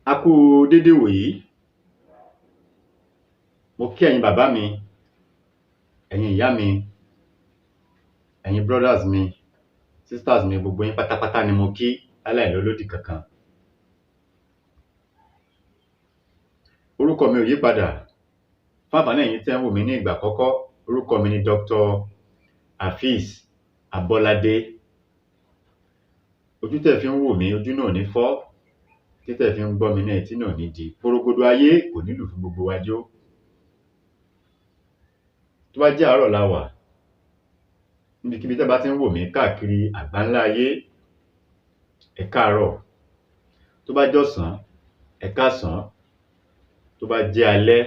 A kú dédé wòyí. Mo kí ẹ̀yin bàbá mi, ẹ̀yin ìyá mi, ẹ̀yin brothers mi, sisters mi, gbogbo yín pátápátá ni mo kí láláìlólódì kankan. Orúkọ mi ò yí padà. Fún àǹfààní ẹ̀yin tí ẹ̀ ń wò mí ní ìgbà àkọ́kọ́, orúkọ mi ni Dr. Hafiz Abolade. Ojú tẹ́ fi ń wò mí, ojú náà ò ní fọ́. Etí tẹ́ fi ń gbọ́ mi náà, etí náà ò ní di. Porogodo ayé kò ní lù fún gbogbo wa jó. Tó bá jẹ́ àárọ̀ la wà, níbikíbi tẹ́ bá ti ń wò mí káàkiri àgbáńlá ayé, ẹ káàárọ̀. Tó bá jọ̀sán, ẹ káàsán. Tó bá jẹ́ alẹ́,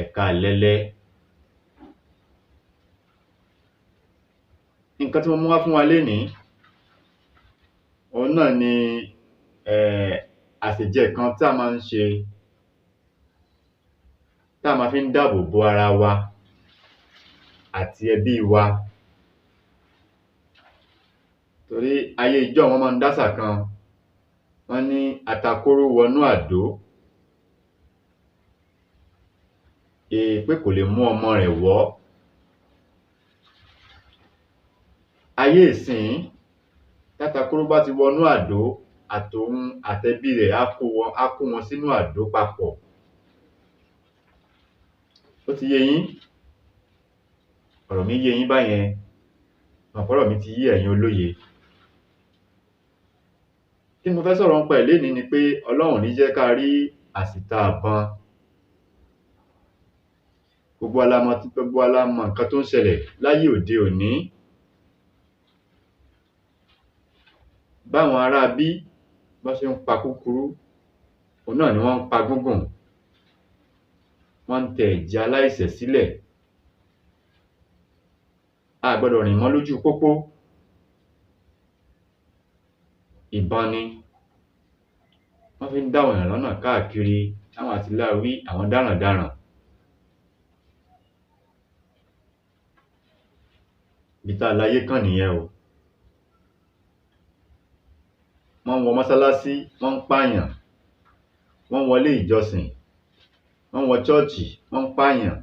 ẹ káalẹ́lẹ́. Nǹkan tí mo mú wá fún wa lénìí, òun náà ni àsèjẹ kan tí a máa ń ṣe, tá a máa fi ń dáàbò bo ara wa àti ẹbí wa. Torí ayé ijọ́ wọ́n máa ń dásà kan, wọ́n ní atakóró wọnú àdó, èèpẹ̀ kò lè mú ọmọ rẹ̀ wọ́. Ayé ìsìn tátakóró bá ti wọnú àdó, àtòun àtẹbí rẹ̀ á kó wọn sínú àdó papọ̀. Ó ti yé yín? Ọ̀rọ̀ mi yé yín báyẹn? Ọ̀pọ̀rọ̀ mi ti yé ẹ̀yin olóye. Kí mo fẹ́ sọ̀rọ̀ nípa ẹ̀ lénìí ni pé Ọlọ́run ní jẹ́ ká rí àsìta àbọn. Gbogbo wa la mọ̀ nǹkan tó ń ṣẹlẹ̀ láyé òde òní. Báwọn ará bí bọ́n ṣe ń pa kúkúrú, òun náà ni wọ́n ń pa gúngùn. Wọ́n ń tẹ ẹ̀jẹ̀ aláìṣẹ̀ sílẹ̀. A gbọ́dọ̀ rìn mọ́ lójú pópó. Ìbọn ni wọ́n fi ń dá àwọn èèyàn lọ́nà káàkiri, àwọn àtìláàwí, àwọn dáràndáràn. Ibi tá a láyé kàn nìyẹn o. Wọ́n ń wọ mọ́sálásí, wọ́n ń pààyàn. Wọ́n ń wọlé ìjọsìn, wọ́n ń wọ chọ́ọ̀chì, wọ́n ń pààyàn.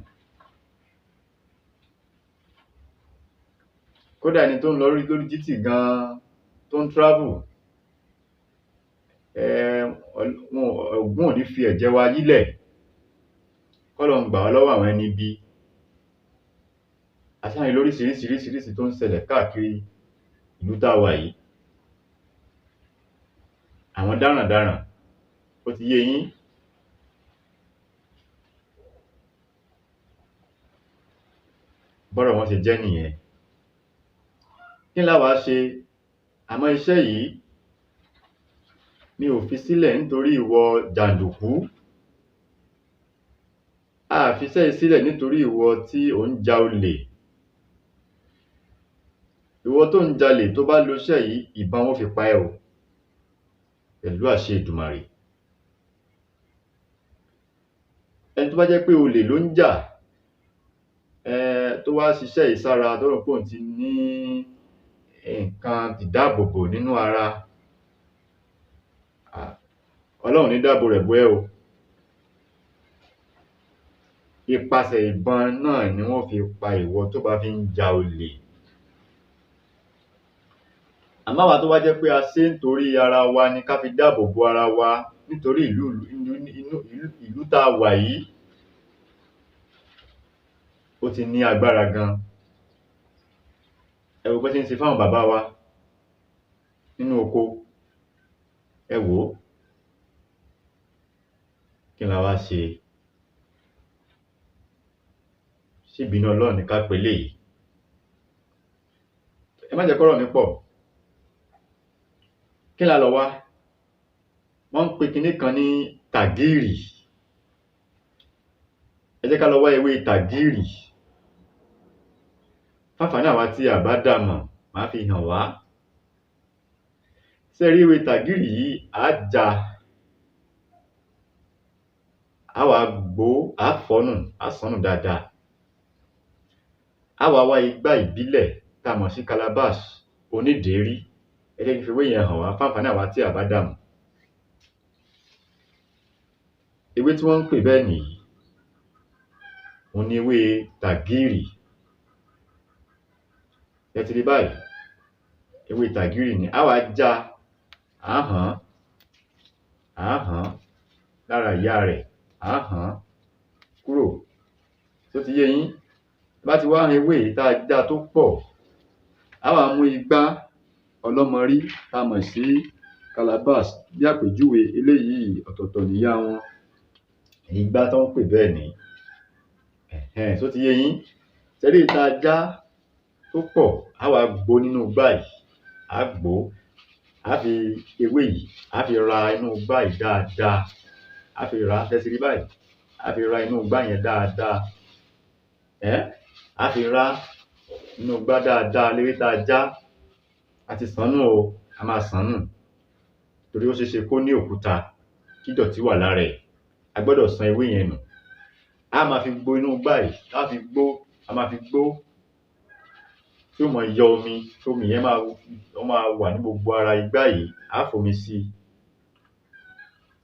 Kódà ẹni tó ń lọ lórí títì gan-an tó ń travel, Ògún ò ní fi ẹ̀jẹ̀ wa yílẹ̀. K'Ọlọ́run gbà wá lọ́wọ́ àwọn ẹni ibi. A ṣáà rí lóríṣiríṣiríṣiríṣi tó ń ṣẹlẹ̀ káàkiri ìlú tá a wà yìí. Àwọn dáràndáràn, ó ti yé yín? Bọ́rọ̀ wọn ṣe jẹ́ nìyẹn. Kí la wá ṣe? Àmọ́ iṣẹ́ yìí mi ò fi sílẹ̀ nítorí ìwọ jàǹdùkú. A fi iṣẹ́ yìí sílẹ̀ nítorí ìwọ tí ò ń ja olè. Ìwọ tó ń jalè, tó bá lo iṣẹ́ yìí, ìbọn wọn fi pa ẹ́ o, pẹ̀lú àṣẹ Èdùmàrè. Ẹni tó bá jẹ́ pé olè ló ń jà, tó wá ṣiṣẹ́ yìí sára, tó rò pé òun ti ní nǹkan ìdáàbòbò nínú ara, Ọlọ́run ní dáàbò rẹ̀ bò ẹ́ o. Ipasẹ̀ ìbọn náà ni wọ́n fi pa ìwọ tó bá fi ń ja olè. Àmọ́ àwa tó bá jẹ́ pé a ṣe nítorí ara wa ni, ká fi dáàbò bo ara wa nítorí ìlú tá a wà yìí, ó ti ní agbára gan. Ẹ wo bọ́n ṣe ń ṣe fáwọn bàbá wa nínú oko. Ẹ wò ó. Kí la wá ṣe? Ṣé ìbínú Ọlọ́run ni ká pe eléyìí? Ẹ má jẹ́ kọ́rọ̀ mi pọ̀. Kí la lọ wá? Wọ́n ń pe kinní kan ní tàgírì. Ẹ jẹ́ ká lọ wá ewé tàgírì. Fáǹfààní àwa tí a bá dá mọ̀, màá fi hàn wá. Ṣé ẹ rí ewé tàgírì yìí? À á já, á wá gbó, á fọ́nù, á sọ́nù dáadáa. Á wá wá igbá ìbílẹ̀ tá a mọ̀ sí calabash onídèérí. Ẹ jẹ́ kí n fi ewé yẹn hàn wá fáǹfààní àwa tí a bá dá mọ̀. ewé tí wọ́n ń pè bẹ́ẹ̀ nìyí òun ni ewé tàgírì. Ẹ ti rí báyìí, ewé tàgírì ni a wá já á hàn lára ìyá rẹ̀, á hàn kúrò. Tó ti yé yín, bá ti wá ewé yìí tá a já tó pọ̀, a wá mú igbá ọlọ́mọrí tá a mọ̀ sí calabash bí àpèjúwe. Eléyìí ọ̀tọ̀ọ̀tọ̀ níyà wọn, igbá tó ń pè bẹ́ẹ̀ ni. Tó ti yé yín, tẹ́lẹ̀ tá a já tó pọ̀, a wá gbó nínú igbá yìí, a gbó, a fi ewé yìí a fi ra inú igbá yìí dáadáa, a fi ra, tẹ́ ti rí báyìí, a fi ra inú igbá yẹn dáadáa, a fi ra inú igbá dáadáa. Léwé tá a já, a ti sàn nù o, a máa sàn nù torí ó ṣeé ṣe kó ní òkúta, kí ìdọ̀tí wà lára ẹ̀. A gbọ́dọ̀ san ewé yẹn nù. A máa fi gbó inú igbá yìí, a máa fi gbó tí ó máa yọ omi, tí omi yẹn máa wà ní gbogbo ara igbá yìí, a fomi sí i.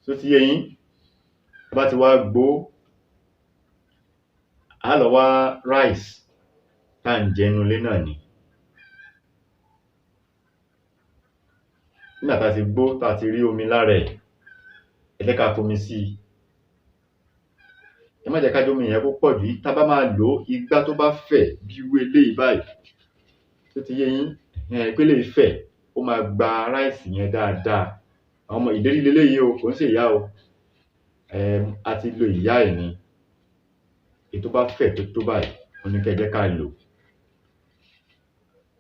Tó ti yé yín, bá ti wá gbó, a lọ wá rice tá à ń jẹ nínú ilé náà ni. Nígbà tá a ti gbó, tá a ti rí omi lára ẹ̀, ẹ jẹ́ ká fomi sí i. Ẹ má jẹ́ ká jẹ́ omi yẹn kó pọ̀ jù. Tá a bá máa lò ó, igbá tó bá fẹ̀ bí irú eléyìí báyìí, tó ti yé yín, pé eléyìí fẹ̀, ó máa gba ráìsì yẹn dáadáa. Àwọn ọmọ ìdérí leléyìí o, kò ń ṣe ìyá o. A ti lo ìyá ẹ̀ ni. Èyí tó bá fẹ̀ tó báyìí, òun ni kẹ́ ẹ jẹ́ ká lò.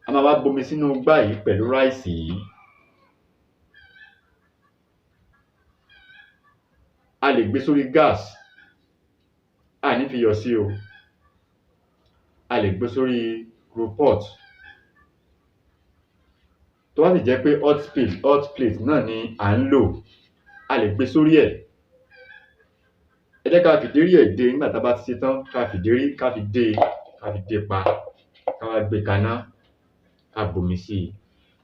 A máa wá bomi sínú igbá yìí pẹ̀lú ráìsì yìí. A lè gbé sórí gas, a ní fi iyọ̀ sí o. A lè gbé sórí pot. Tó bá sì jẹ́ pé hot plate náà ni à ń lò, a lè gbé sórí ẹ̀. Ẹ jẹ́ ká fìdérí ẹ̀ dé. Nígbà tá a bá ti ṣe tán, ká fi dé pa, ká wá gbé kaná, ká bomi sí i.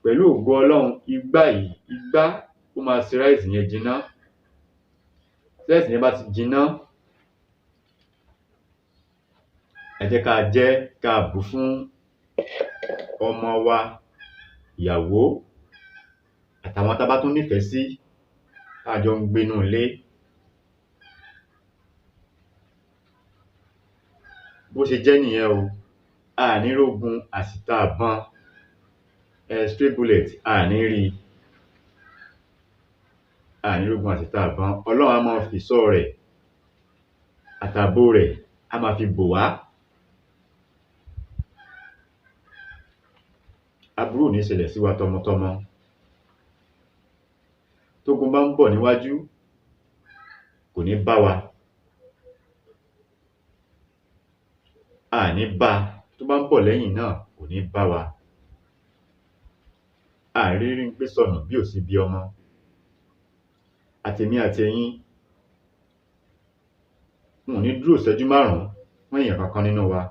Pẹ̀lú ògo Ọlọ́run, igbá ó máa ṣe ráìsì yẹn jiná. Tí ráìsì yẹn bá ti jiná, ẹ jẹ́ ká jẹ́ ká bù fún ọmọ wa, ìyàwó àtàwọn tá a bá tún nífẹ̀ẹ́ sí, tá a jọ ń gbénú ilé. Bó ṣe jẹ́ nìyẹn o. A ní rógun àsìta àbọn, stray bullet, a ní rí. A ní rógun àsìta àbọn. Ọlọ́run á máa fi ìṣọ́ rẹ̀ àtààbò rẹ̀ á máa fi bò wá. Aburú ò ní ṣẹlẹ̀ sí wa tọmọtọmọ. Tógun bá ń bọ̀ níwájú, kò ní bá wa. A ní bá. Tó bá ń bọ̀ lẹ́yìn náà, kò ní bá wa. A rí rí ń gbé sọnù bí ò sí bí ọmọ. Àtèmi àti ẹ̀yin, n ò ní dúró ìṣẹ́jú márùn-ún fún èèyàn kankan nínú wa.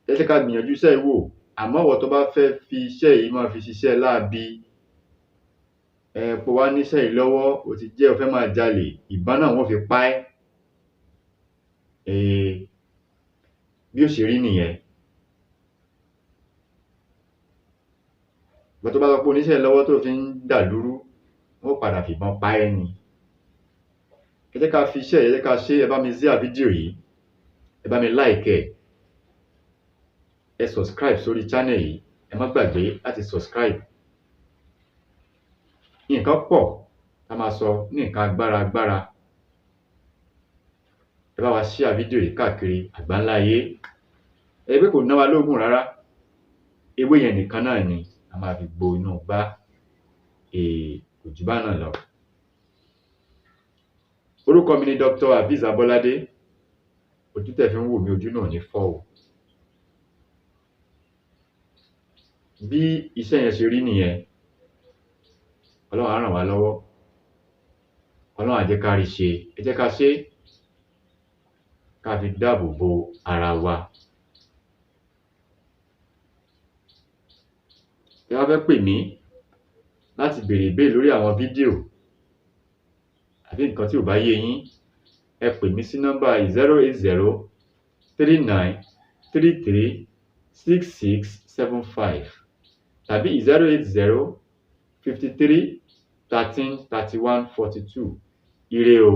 Ẹ jẹ́ ká gbìyànjú iṣẹ́ yìí wò. Àmọ́ ìwọ tó bá fẹ́ fi iṣẹ́ yìí máa fi ṣiṣẹ́ láabi, pé wá níṣẹ́ yìí lọ́wọ́, o ti jẹ́ o fẹ́ máa jalè, ìbọn náà wọ́n fi pa ẹ́. Bí ó ṣe rí nìyẹn. Ìwọ tó bá sọ pé oníṣẹ́ lọ́wọ́ tó fi ń dàlúrú, wọ́n padà fìbọn pa ẹ́ ni. Ẹ jẹ́ ká fi iṣẹ́ yìí, ẹ jẹ́ ká ṣe. Ẹ bá mi share fídíò yìí, ẹ bá mi like ẹ̀, ẹ subscribe sórí channel yìí. Ẹ má gbàgbé láti subscribe. Nǹkan pọ̀ tá máa sọ ní nǹkan agbára. Ẹ bá wa share fídíò yìí káàkiri àgbáńlá ayé. Ẹ pé kò ná wa lóògùn rárá. Ewé yẹn nìkan náà ni a máa fi gbo inú igbá. Kò jù bá náà lọ. Orúkọ mi ni Dr. Hafiz Abolade. Ojú tẹ́ fi ń wò mí, ojú náà ní fọ́ o. Bí iṣẹ́ yẹn ṣe rí nìyẹn. Ọlọ́run á ràn wá lọ́wọ́. Ọlọ́run á jẹ́ ká rí ṣe. Ẹ jẹ́ ká ṣe, ká fi dáàbò bo ara wa. Ẹ wá fẹ́ pè mí láti béèrè ìbéèrè lórí àwọn fídíò àbí nǹkan tí ò bá yé yín, ẹ pè mí sí nọ́mbà 08039336675 tàbí 08053133142. Ire o.